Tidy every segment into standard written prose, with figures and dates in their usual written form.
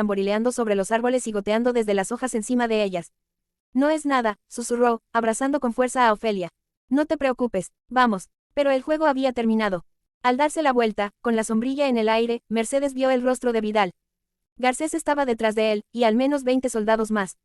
tamborileando sobre los árboles y goteando desde las hojas encima de ellas. No es nada, susurró, abrazando con fuerza a Ofelia. No te preocupes, vamos. Pero el juego había terminado. Al darse la vuelta, con la sombrilla en el aire, Mercedes vio el rostro de Vidal. Garcés estaba detrás de él, y al menos 20 soldados más.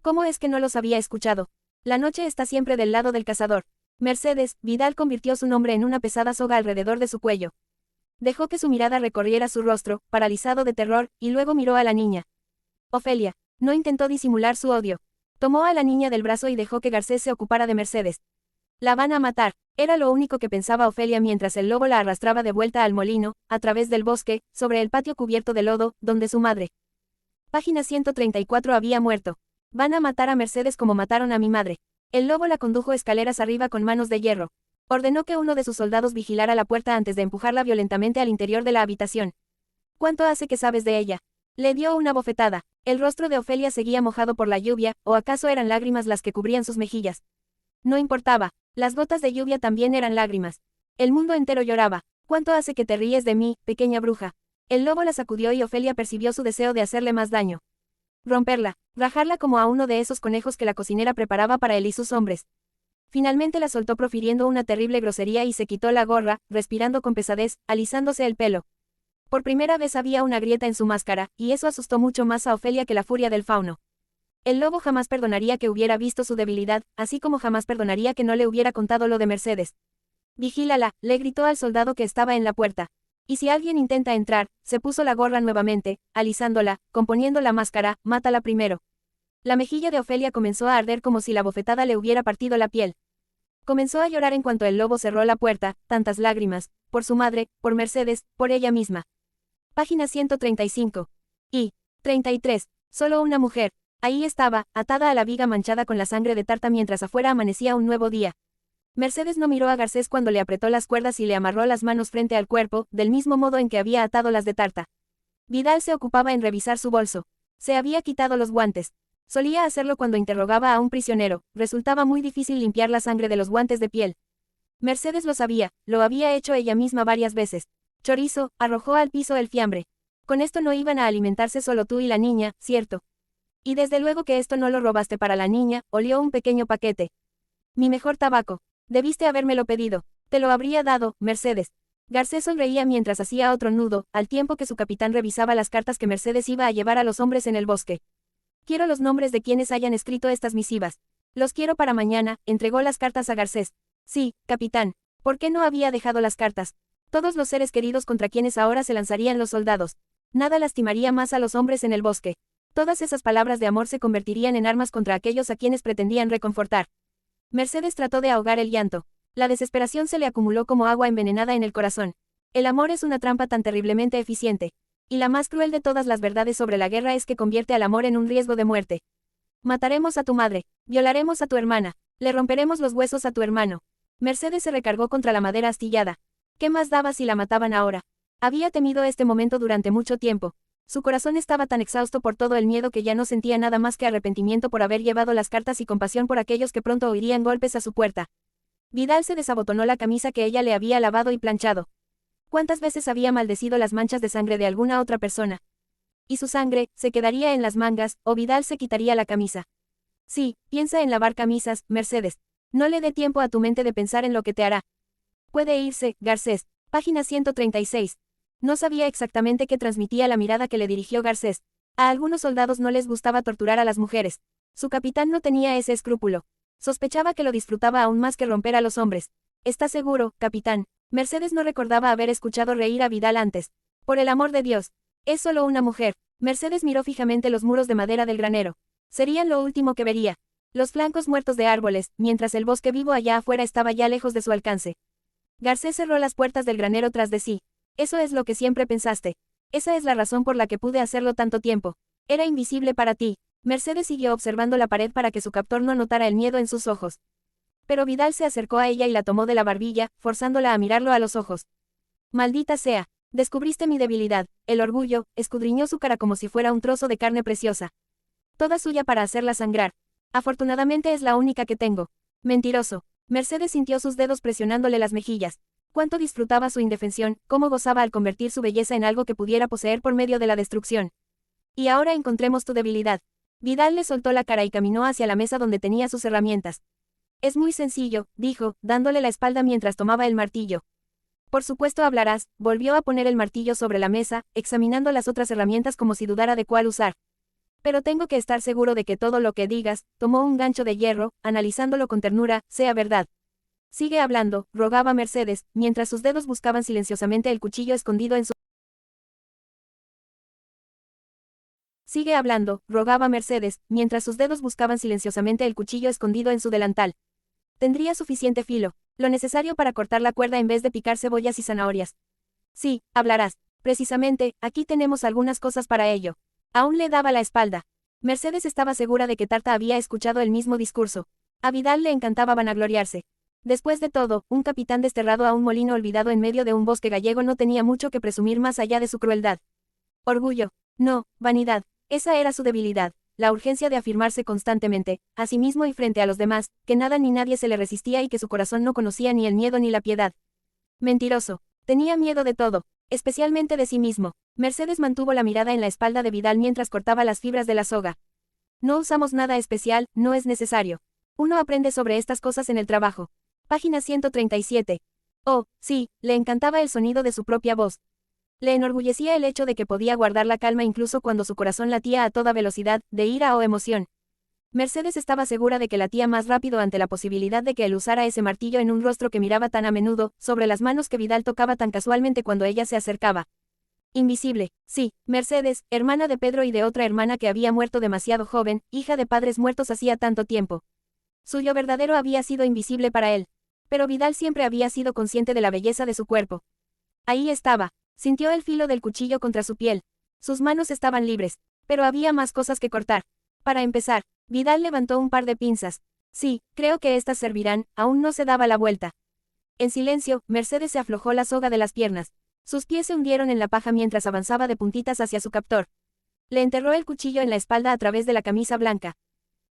¿Cómo es que no los había escuchado? La noche está siempre del lado del cazador. Mercedes, Vidal convirtió su nombre en una pesada soga alrededor de su cuello. Dejó que su mirada recorriera su rostro, paralizado de terror, y luego miró a la niña. Ofelia. No intentó disimular su odio. Tomó a la niña del brazo y dejó que Garcés se ocupara de Mercedes. La van a matar. Era lo único que pensaba Ofelia mientras el lobo la arrastraba de vuelta al molino, a través del bosque, sobre el patio cubierto de lodo, donde su madre. Página 134 había muerto. Van a matar a Mercedes como mataron a mi madre. El lobo la condujo escaleras arriba con manos de hierro. Ordenó que uno de sus soldados vigilara la puerta antes de empujarla violentamente al interior de la habitación. ¿Cuánto hace que sabes de ella? Le dio una bofetada. El rostro de Ofelia seguía mojado por la lluvia, o acaso eran lágrimas las que cubrían sus mejillas. No importaba. Las gotas de lluvia también eran lágrimas. El mundo entero lloraba. ¿Cuánto hace que te ríes de mí, pequeña bruja? El lobo la sacudió y Ofelia percibió su deseo de hacerle más daño. Romperla, rajarla como a uno de esos conejos que la cocinera preparaba para él y sus hombres. Finalmente la soltó profiriendo una terrible grosería y se quitó la gorra, respirando con pesadez, alisándose el pelo. Por primera vez había una grieta en su máscara, y eso asustó mucho más a Ofelia que la furia del fauno. El lobo jamás perdonaría que hubiera visto su debilidad, así como jamás perdonaría que no le hubiera contado lo de Mercedes. Vigílala, le gritó al soldado que estaba en la puerta. Y si alguien intenta entrar, se puso la gorra nuevamente, alisándola, componiendo la máscara, mátala primero. La mejilla de Ofelia comenzó a arder como si la bofetada le hubiera partido la piel. Comenzó a llorar en cuanto el lobo cerró la puerta, tantas lágrimas, por su madre, por Mercedes, por ella misma. Página 135. Y 33. Solo una mujer. Ahí estaba, atada a la viga manchada con la sangre de Tarta mientras afuera amanecía un nuevo día. Mercedes no miró a Garcés cuando le apretó las cuerdas y le amarró las manos frente al cuerpo, del mismo modo en que había atado las de Tarta. Vidal se ocupaba en revisar su bolso. Se había quitado los guantes. Solía hacerlo cuando interrogaba a un prisionero, resultaba muy difícil limpiar la sangre de los guantes de piel. Mercedes lo sabía, lo había hecho ella misma varias veces. Chorizo, arrojó al piso el fiambre. Con esto no iban a alimentarse solo tú y la niña, ¿cierto? Y desde luego que esto no lo robaste para la niña, olió un pequeño paquete. Mi mejor tabaco. Debiste habérmelo pedido. Te lo habría dado, Mercedes. Garcés sonreía mientras hacía otro nudo, al tiempo que su capitán revisaba las cartas que Mercedes iba a llevar a los hombres en el bosque. Quiero los nombres de quienes hayan escrito estas misivas. Los quiero para mañana, entregó las cartas a Garcés. Sí, capitán. ¿Por qué no había dejado las cartas? Todos los seres queridos contra quienes ahora se lanzarían los soldados. Nada lastimaría más a los hombres en el bosque. Todas esas palabras de amor se convertirían en armas contra aquellos a quienes pretendían reconfortar. Mercedes trató de ahogar el llanto. La desesperación se le acumuló como agua envenenada en el corazón. El amor es una trampa tan terriblemente eficiente. Y la más cruel de todas las verdades sobre la guerra es que convierte al amor en un riesgo de muerte. Mataremos a tu madre, violaremos a tu hermana, le romperemos los huesos a tu hermano. Mercedes se recargó contra la madera astillada. ¿Qué más daba si la mataban ahora? Había temido este momento durante mucho tiempo. Su corazón estaba tan exhausto por todo el miedo que ya no sentía nada más que arrepentimiento por haber llevado las cartas y compasión por aquellos que pronto oirían golpes a su puerta. Vidal se desabotonó la camisa que ella le había lavado y planchado. ¿Cuántas veces había maldecido las manchas de sangre de alguna otra persona? Y su sangre, se quedaría en las mangas, o Vidal se quitaría la camisa. Sí, piensa en lavar camisas, Mercedes. No le dé tiempo a tu mente de pensar en lo que te hará. Puede irse, Garcés. Página 136. No sabía exactamente qué transmitía la mirada que le dirigió Garcés. A algunos soldados no les gustaba torturar a las mujeres. Su capitán no tenía ese escrúpulo. Sospechaba que lo disfrutaba aún más que romper a los hombres. ¿Está seguro, capitán? Mercedes no recordaba haber escuchado reír a Vidal antes. Por el amor de Dios. Es solo una mujer. Mercedes miró fijamente los muros de madera del granero. Serían lo último que vería. Los flancos muertos de árboles, mientras el bosque vivo allá afuera estaba ya lejos de su alcance. Garcés cerró las puertas del granero tras de sí. Eso es lo que siempre pensaste. Esa es la razón por la que pude hacerlo tanto tiempo. Era invisible para ti. Mercedes siguió observando la pared para que su captor no notara el miedo en sus ojos. Pero Vidal se acercó a ella y la tomó de la barbilla, forzándola a mirarlo a los ojos. Maldita sea. Descubriste mi debilidad. El orgullo, escudriñó su cara como si fuera un trozo de carne preciosa. Toda suya para hacerla sangrar. Afortunadamente es la única que tengo. Mentiroso. Mercedes sintió sus dedos presionándole las mejillas. Cuánto disfrutaba su indefensión, cómo gozaba al convertir su belleza en algo que pudiera poseer por medio de la destrucción. Y ahora encontremos tu debilidad. Vidal le soltó la cara y caminó hacia la mesa donde tenía sus herramientas. Es muy sencillo, dijo, dándole la espalda mientras tomaba el martillo. Por supuesto hablarás, volvió a poner el martillo sobre la mesa, examinando las otras herramientas como si dudara de cuál usar. Pero tengo que estar seguro de que todo lo que digas, tomó un gancho de hierro, analizándolo con ternura, sea verdad. Sigue hablando, rogaba Mercedes, mientras sus dedos buscaban silenciosamente el cuchillo escondido en su... Sigue hablando, rogaba Mercedes, mientras sus dedos buscaban silenciosamente el cuchillo escondido en su delantal. Tendría suficiente filo, lo necesario para cortar la cuerda en vez de picar cebollas y zanahorias. Sí, hablarás. Precisamente, aquí tenemos algunas cosas para ello. Aún le daba la espalda. Mercedes estaba segura de que Tarta había escuchado el mismo discurso. A Vidal le encantaba vanagloriarse. Después de todo, un capitán desterrado a un molino olvidado en medio de un bosque gallego no tenía mucho que presumir más allá de su crueldad. Orgullo. No, vanidad. Esa era su debilidad, la urgencia de afirmarse constantemente, a sí mismo y frente a los demás, que nada ni nadie se le resistía y que su corazón no conocía ni el miedo ni la piedad. Mentiroso. Tenía miedo de todo, especialmente de sí mismo. Mercedes mantuvo la mirada en la espalda de Vidal mientras cortaba las fibras de la soga. No usamos nada especial, no es necesario. Uno aprende sobre estas cosas en el trabajo. Página 137. Oh, sí, le encantaba el sonido de su propia voz. Le enorgullecía el hecho de que podía guardar la calma incluso cuando su corazón latía a toda velocidad, de ira o emoción. Mercedes estaba segura de que latía más rápido ante la posibilidad de que él usara ese martillo en un rostro que miraba tan a menudo, sobre las manos que Vidal tocaba tan casualmente cuando ella se acercaba. Invisible, sí, Mercedes, hermana de Pedro y de otra hermana que había muerto demasiado joven, hija de padres muertos hacía tanto tiempo. Su yo verdadero había sido invisible para él. Pero Vidal siempre había sido consciente de la belleza de su cuerpo. Ahí estaba. Sintió el filo del cuchillo contra su piel. Sus manos estaban libres, pero había más cosas que cortar. Para empezar, Vidal levantó un par de pinzas. Sí, creo que estas servirán, aún no se daba la vuelta. En silencio, Mercedes se aflojó la soga de las piernas. Sus pies se hundieron en la paja mientras avanzaba de puntitas hacia su captor. Le enterró el cuchillo en la espalda a través de la camisa blanca.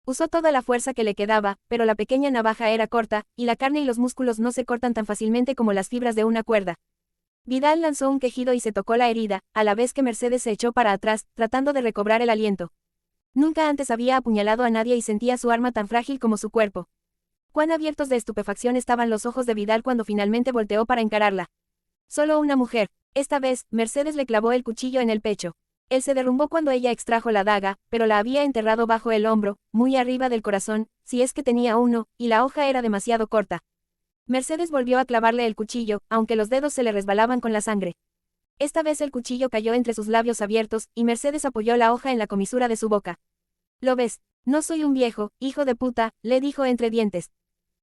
Usó toda la fuerza que le quedaba, pero la pequeña navaja era corta, y la carne y los músculos no se cortan tan fácilmente como las fibras de una cuerda. Vidal lanzó un quejido y se tocó la herida, a la vez que Mercedes se echó para atrás, tratando de recobrar el aliento. Nunca antes había apuñalado a nadie y sentía su arma tan frágil como su cuerpo. Cuán abiertos de estupefacción estaban los ojos de Vidal cuando finalmente volteó para encararla. Solo una mujer. Esta vez, Mercedes le clavó el cuchillo en el pecho. Él se derrumbó cuando ella extrajo la daga, pero la había enterrado bajo el hombro, muy arriba del corazón, si es que tenía uno, y la hoja era demasiado corta. Mercedes volvió a clavarle el cuchillo, aunque los dedos se le resbalaban con la sangre. Esta vez el cuchillo cayó entre sus labios abiertos, y Mercedes apoyó la hoja en la comisura de su boca. ¿Lo ves? No soy un viejo, hijo de puta, le dijo entre dientes.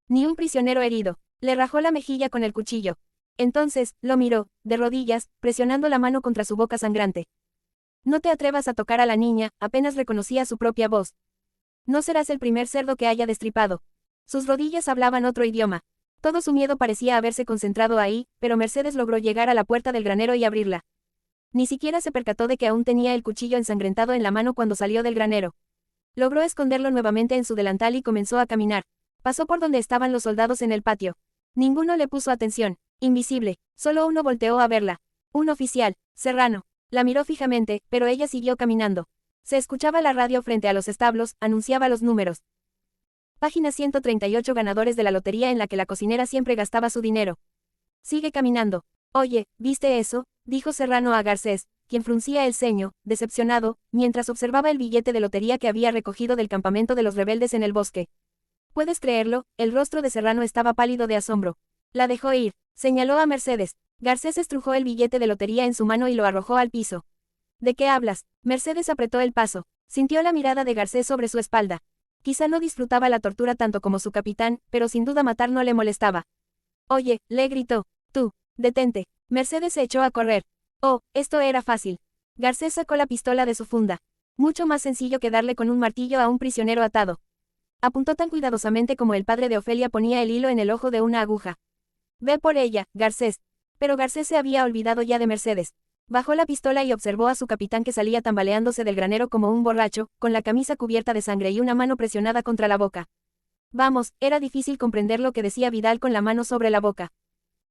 Ni un prisionero herido. Le rajó la mejilla con el cuchillo. Entonces, lo miró, de rodillas, presionando la mano contra su boca sangrante. No te atrevas a tocar a la niña, apenas reconocía su propia voz. No serás el primer cerdo que haya destripado. Sus rodillas hablaban otro idioma. Todo su miedo parecía haberse concentrado ahí, pero Mercedes logró llegar a la puerta del granero y abrirla. Ni siquiera se percató de que aún tenía el cuchillo ensangrentado en la mano cuando salió del granero. Logró esconderlo nuevamente en su delantal y comenzó a caminar. Pasó por donde estaban los soldados en el patio. Ninguno le puso atención. Invisible. Solo uno volteó a verla. Un oficial, Serrano. La miró fijamente, pero ella siguió caminando. Se escuchaba la radio frente a los establos, anunciaba los números. Página 138 ganadores de la lotería en la que la cocinera siempre gastaba su dinero. Sigue caminando. Oye, ¿viste eso? Dijo Serrano a Garcés, quien fruncía el ceño, decepcionado, mientras observaba el billete de lotería que había recogido del campamento de los rebeldes en el bosque. ¿Puedes creerlo? El rostro de Serrano estaba pálido de asombro. La dejó ir, señaló a Mercedes. Garcés estrujó el billete de lotería en su mano y lo arrojó al piso. ¿De qué hablas? Mercedes apretó el paso. Sintió la mirada de Garcés sobre su espalda. Quizá no disfrutaba la tortura tanto como su capitán, pero sin duda matar no le molestaba. Oye, le gritó. Tú, detente. Mercedes se echó a correr. Oh, esto era fácil. Garcés sacó la pistola de su funda. Mucho más sencillo que darle con un martillo a un prisionero atado. Apuntó tan cuidadosamente como el padre de Ofelia ponía el hilo en el ojo de una aguja. Ve por ella, Garcés. Pero Garcés se había olvidado ya de Mercedes. Bajó la pistola y observó a su capitán que salía tambaleándose del granero como un borracho, con la camisa cubierta de sangre y una mano presionada contra la boca. Vamos, era difícil comprender lo que decía Vidal con la mano sobre la boca.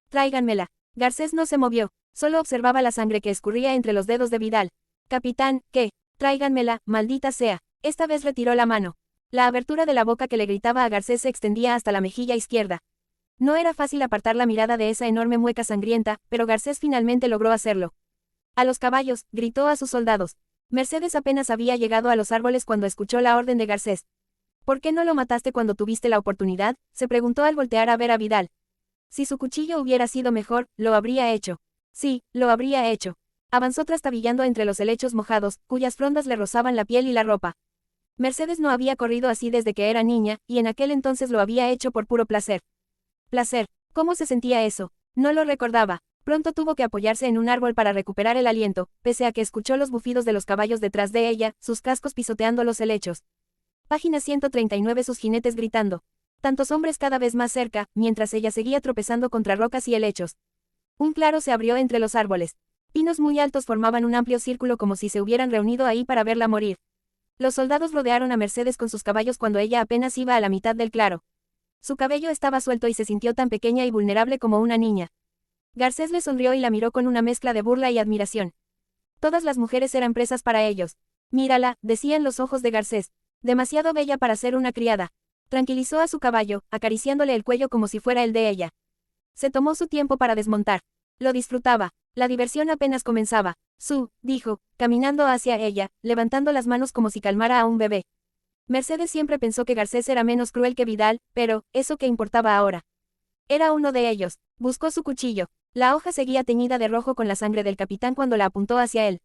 Tráiganmela. Garcés no se movió, solo observaba la sangre que escurría entre los dedos de Vidal. Capitán, ¿qué? Tráiganmela, maldita sea. Esta vez retiró la mano. La abertura de la boca que le gritaba a Garcés se extendía hasta la mejilla izquierda. No era fácil apartar la mirada de esa enorme mueca sangrienta, pero Garcés finalmente logró hacerlo. A los caballos, gritó a sus soldados. Mercedes apenas había llegado a los árboles cuando escuchó la orden de Garcés. ¿Por qué no lo mataste cuando tuviste la oportunidad?, se preguntó al voltear a ver a Vidal. Si su cuchillo hubiera sido mejor, lo habría hecho. Sí, lo habría hecho. Avanzó trastabillando entre los helechos mojados, cuyas frondas le rozaban la piel y la ropa. Mercedes no había corrido así desde que era niña, y en aquel entonces lo había hecho por puro placer. Placer. ¿Cómo se sentía eso? No lo recordaba. Pronto tuvo que apoyarse en un árbol para recuperar el aliento, pese a que escuchó los bufidos de los caballos detrás de ella, sus cascos pisoteando los helechos. Página 139. Sus jinetes gritando. Tantos hombres cada vez más cerca, mientras ella seguía tropezando contra rocas y helechos. Un claro se abrió entre los árboles. Pinos muy altos formaban un amplio círculo como si se hubieran reunido ahí para verla morir. Los soldados rodearon a Mercedes con sus caballos cuando ella apenas iba a la mitad del claro. Su cabello estaba suelto y se sintió tan pequeña y vulnerable como una niña. Garcés le sonrió y la miró con una mezcla de burla y admiración. Todas las mujeres eran presas para ellos. Mírala, decían los ojos de Garcés. Demasiado bella para ser una criada. Tranquilizó a su caballo, acariciándole el cuello como si fuera el de ella. Se tomó su tiempo para desmontar. Lo disfrutaba. La diversión apenas comenzaba. Dijo, caminando hacia ella, levantando las manos como si calmara a un bebé. Mercedes siempre pensó que Garcés era menos cruel que Vidal, pero, ¿eso qué importaba ahora? Era uno de ellos. Buscó su cuchillo. La hoja seguía teñida de rojo con la sangre del capitán cuando la apuntó hacia él.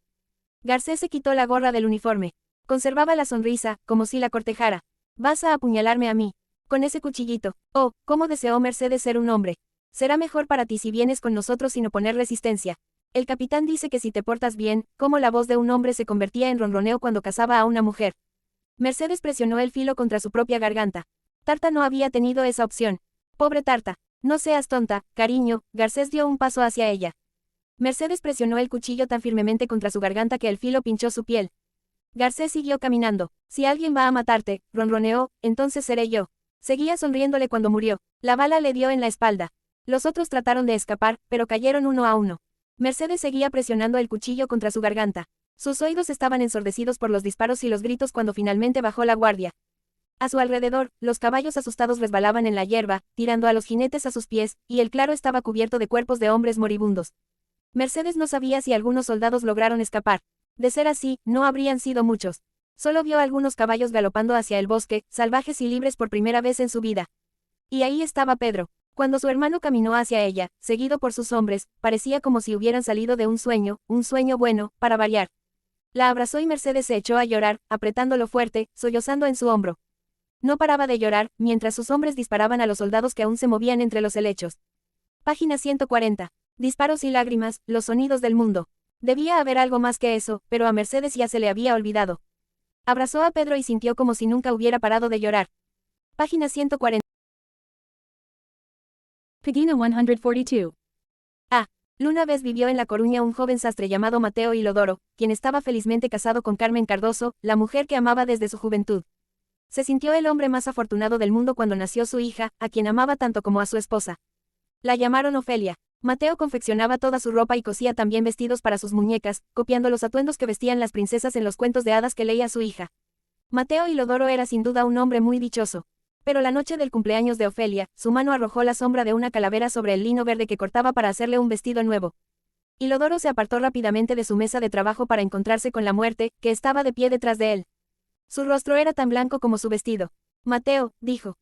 Garcés se quitó la gorra del uniforme. Conservaba la sonrisa, como si la cortejara. ¿Vas a apuñalarme a mí? Con ese cuchillito. Oh, cómo deseó Mercedes ser un hombre. Será mejor para ti si vienes con nosotros sin oponer resistencia. El capitán dice que si te portas bien, como la voz de un hombre se convertía en ronroneo cuando cazaba a una mujer. Mercedes presionó el filo contra su propia garganta. Tarta no había tenido esa opción. Pobre Tarta. No seas tonta, cariño. Garcés dio un paso hacia ella. Mercedes presionó el cuchillo tan firmemente contra su garganta que el filo pinchó su piel. Garcés siguió caminando. Si alguien va a matarte, ronroneó, entonces seré yo. Seguía sonriéndole cuando murió. La bala le dio en la espalda. Los otros trataron de escapar, pero cayeron uno a uno. Mercedes seguía presionando el cuchillo contra su garganta. Sus oídos estaban ensordecidos por los disparos y los gritos cuando finalmente bajó la guardia. A su alrededor, los caballos asustados resbalaban en la hierba, tirando a los jinetes a sus pies, y el claro estaba cubierto de cuerpos de hombres moribundos. Mercedes no sabía si algunos soldados lograron escapar. De ser así, no habrían sido muchos. Solo vio a algunos caballos galopando hacia el bosque, salvajes y libres por primera vez en su vida. Y ahí estaba Pedro. Cuando su hermano caminó hacia ella, seguido por sus hombres, parecía como si hubieran salido de un sueño bueno, para variar. La abrazó y Mercedes se echó a llorar, apretándolo fuerte, sollozando en su hombro. No paraba de llorar, mientras sus hombres disparaban a los soldados que aún se movían entre los helechos. Página 140. Disparos y lágrimas, los sonidos del mundo. Debía haber algo más que eso, pero a Mercedes ya se le había olvidado. Abrazó a Pedro y sintió como si nunca hubiera parado de llorar. Página 140. Página 142. Una vez vivió en La Coruña un joven sastre llamado Mateo Ilodoro, quien estaba felizmente casado con Carmen Cardoso, la mujer que amaba desde su juventud. Se sintió el hombre más afortunado del mundo cuando nació su hija, a quien amaba tanto como a su esposa. La llamaron Ofelia. Mateo confeccionaba toda su ropa y cosía también vestidos para sus muñecas, copiando los atuendos que vestían las princesas en los cuentos de hadas que leía su hija. Mateo Ilodoro era sin duda un hombre muy dichoso. Pero la noche del cumpleaños de Ofelia, su mano arrojó la sombra de una calavera sobre el lino verde que cortaba para hacerle un vestido nuevo. Ilodoro se apartó rápidamente de su mesa de trabajo para encontrarse con la muerte, que estaba de pie detrás de él. Su rostro era tan blanco como su vestido. Mateo, dijo,